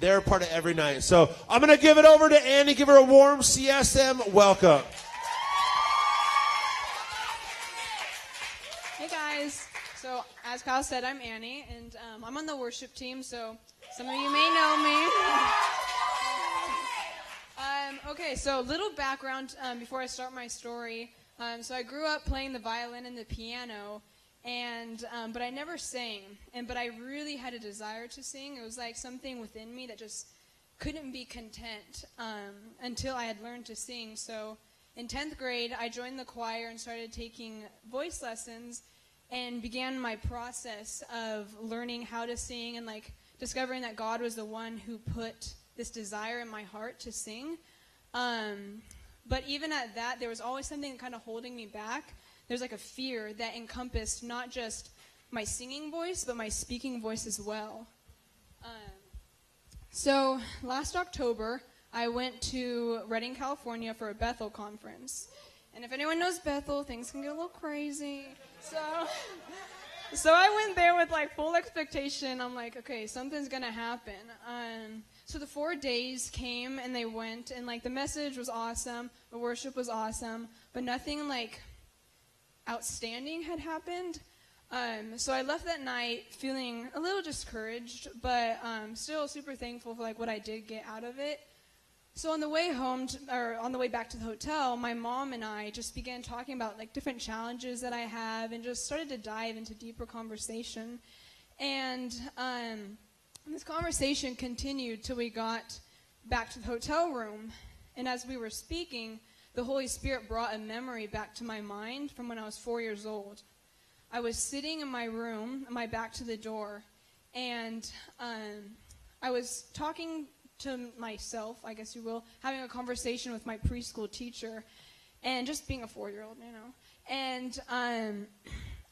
They're part of every night. So I'm going to give it over to Annie. Give her a warm CSM welcome. Hey guys. So as Kyle said, I'm Annie, and I'm on the worship team, so some of you may know me. Okay, so little background before I start my story. So I grew up playing the violin and the piano, and but I never sang, but I really had a desire to sing. It was like something within me that just couldn't be content until I had learned to sing. So in 10th grade, I joined the choir and started taking voice lessons and began my process of learning how to sing and like discovering that God was the one who put this desire in my heart to sing. But even at that, there was always something kind of holding me back. There's like a fear that encompassed not just my singing voice, but my speaking voice as well. So last October, I went to Redding, California for a Bethel conference. And if anyone knows Bethel, things can get a little crazy. So I went there with like full expectation. I'm like, okay, something's going to happen. So the 4 days came and they went, and like the message was awesome, the worship was awesome, but nothing like outstanding had happened. So I left that night feeling a little discouraged, but still super thankful for like what I did get out of it. So on the way home, or on the way back to the hotel, my mom and I just began talking about like different challenges that I have, and just started to dive into deeper conversation. And this conversation continued till we got back to the hotel room. And as we were speaking, the Holy Spirit brought a memory back to my mind from when I was 4 years old. I was sitting in my room, my back to the door, and I was talking to myself, I guess you will, having a conversation with my preschool teacher, and just being a 4-year-old, you know. And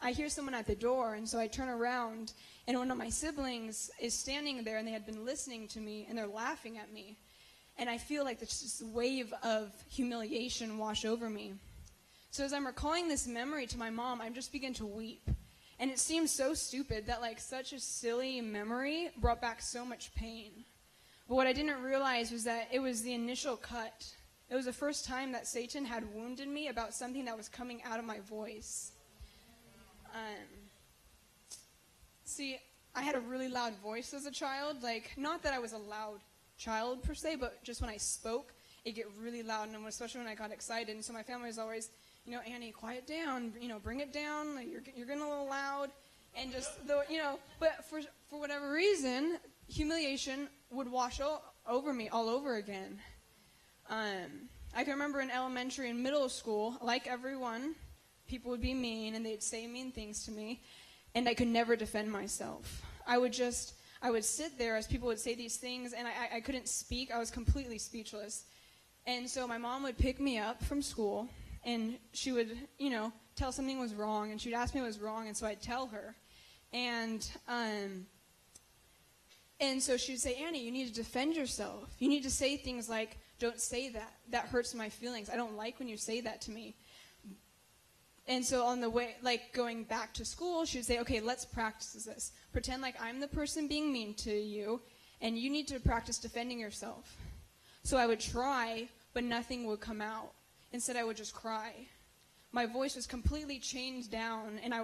I hear someone at the door, and so I turn around, and one of my siblings is standing there, and they had been listening to me, and they're laughing at me. And I feel like there's this wave of humiliation wash over me. So as I'm recalling this memory to my mom, I just begin to weep. And it seems so stupid that like such a silly memory brought back so much pain. But what I didn't realize was that it was the initial cut. It was the first time that Satan had wounded me about something that was coming out of my voice. See, I had a really loud voice as a child. Like, not that I was a loud child per se, but just when I spoke, it'd get really loud, and especially when I got excited. And so my family was always, you know, Annie, quiet down, you know, bring it down. Like, you're getting a little loud, and just you know. But for whatever reason, humiliation would wash over me all over again. I can remember in elementary and middle school, like everyone, people would be mean, and they'd say mean things to me, and I could never defend myself. I would sit there as people would say these things, and I couldn't speak. I was completely speechless. And so my mom would pick me up from school, and she would, you know, tell something was wrong, and she'd ask me what was wrong, and so I'd tell her. And so she'd say, Annie, you need to defend yourself. You need to say things like, don't say that. That hurts my feelings. I don't like when you say that to me. And so on the way, like going back to school, she would say, okay, let's practice this. Pretend like I'm the person being mean to you, and you need to practice defending yourself. So I would try, but nothing would come out. Instead, I would just cry. My voice was completely chained down, and it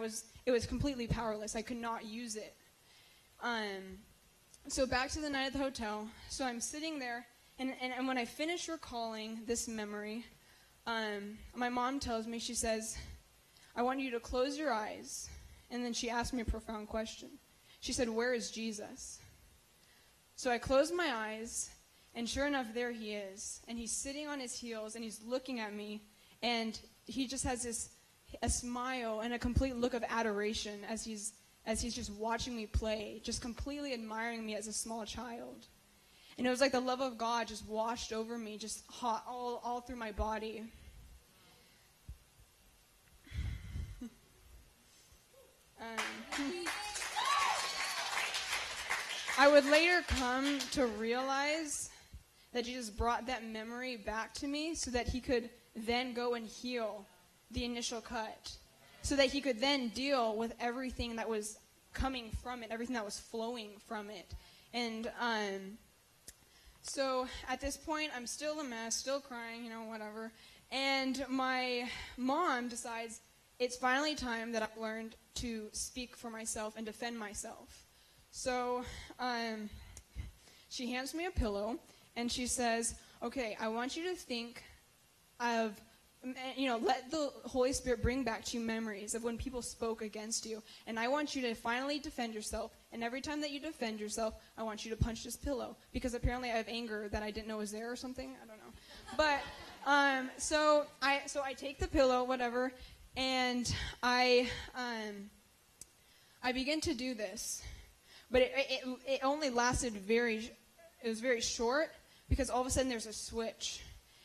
was completely powerless. I could not use it. So back to the night at the hotel. So I'm sitting there, and when I finish recalling this memory, my mom tells me, she says, I want you to close your eyes. And then she asked me a profound question. She said, where is Jesus? So I closed my eyes, and sure enough, there he is. And he's sitting on his heels, and he's looking at me, and he just has a smile and a complete look of adoration as he's just watching me play, just completely admiring me as a small child. And it was like the love of God just washed over me, just hot all through my body. I would later come to realize that Jesus brought that memory back to me so that he could then go and heal the initial cut, so that he could then deal with everything that was coming from it, everything that was flowing from it. And So at this point, I'm still a mess, still crying, whatever. And my mom decides it's finally time that I've learned to speak for myself and defend myself. So she hands me a pillow, and she says, okay, I want you to think of, let the Holy Spirit bring back to you memories of when people spoke against you. And I want you to finally defend yourself. And every time that you defend yourself, I want you to punch this pillow. Because apparently I have anger that I didn't know was there or something. I don't know. But, so I take the pillow, whatever, and I begin to do this. But it only lasted it was very short, because all of a sudden there's a switch.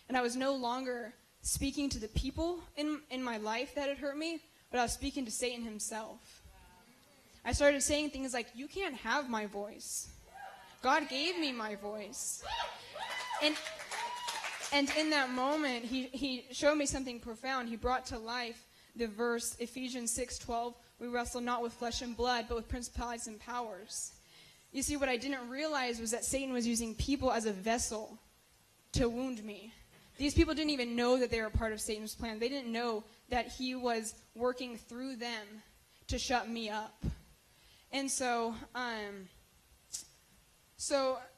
And I was no longer speaking to the people in my life that had hurt me, but I was speaking to Satan himself. I started saying things like, you can't have my voice. God gave me my voice. And in that moment, he showed me something profound. He brought to life the verse, Ephesians 6:12, we wrestle not with flesh and blood, but with principalities and powers. You see, what I didn't realize was that Satan was using people as a vessel to wound me. These people didn't even know that they were part of Satan's plan. They didn't know that he was working through them to shut me up. And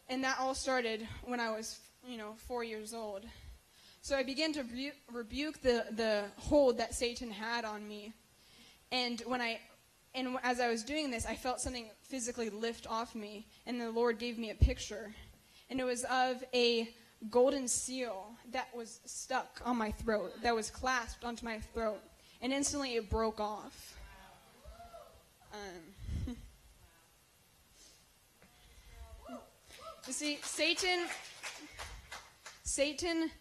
and that all started when I was, 4 years old. So I began to rebuke the hold that Satan had on me. And as I was doing this, I felt something physically lift off me, and the Lord gave me a picture. And it was of a golden seal that was stuck on my throat, that was clasped onto my throat, and instantly it broke off. You see, Satan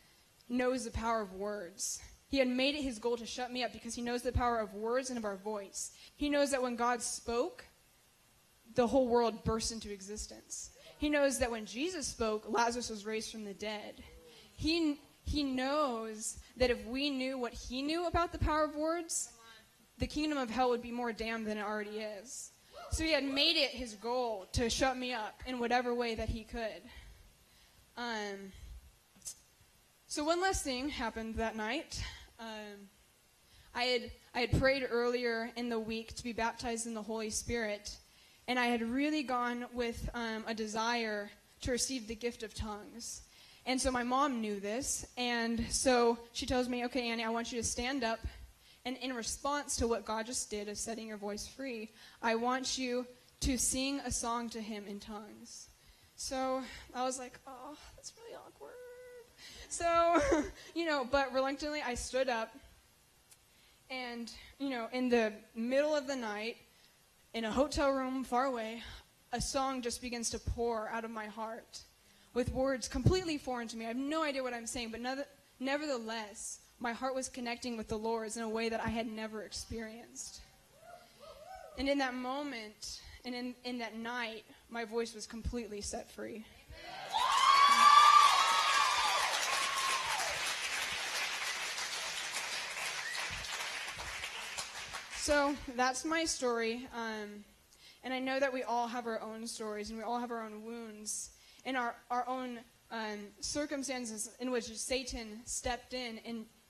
knows the power of words. He had made it his goal to shut me up because he knows the power of words and of our voice. He knows that when God spoke, the whole world burst into existence. He knows that when Jesus spoke, Lazarus was raised from the dead. He knows that if we knew what he knew about the power of words, the kingdom of hell would be more damned than it already is. So he had made it his goal to shut me up in whatever way that he could. So one last thing happened that night. I had prayed earlier in the week to be baptized in the Holy Spirit, and I had really gone with a desire to receive the gift of tongues. And so my mom knew this, and so she tells me, okay, Annie, I want you to stand up, and in response to what God just did of setting your voice free, I want you to sing a song to him in tongues. So I was like, oh, that's really awkward. So, but reluctantly I stood up, and, in the middle of the night, in a hotel room far away, a song just begins to pour out of my heart with words completely foreign to me. I have no idea what I'm saying, but nevertheless, my heart was connecting with the Lord's in a way that I had never experienced. And in that moment, and in that night, my voice was completely set free. So that's my story, and I know that we all have our own stories, and we all have our own wounds, and our own circumstances in which Satan stepped in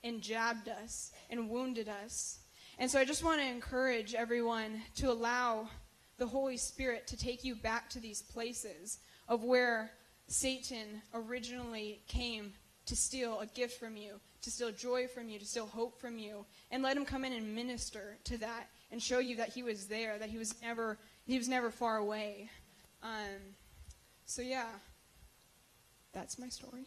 and jabbed us and wounded us. And so I just want to encourage everyone to allow the Holy Spirit to take you back to these places of where Satan originally came to steal a gift from you, to steal joy from you, to steal hope from you, and let him come in and minister to that and show you that he was there, that he was never far away. So yeah, that's my story.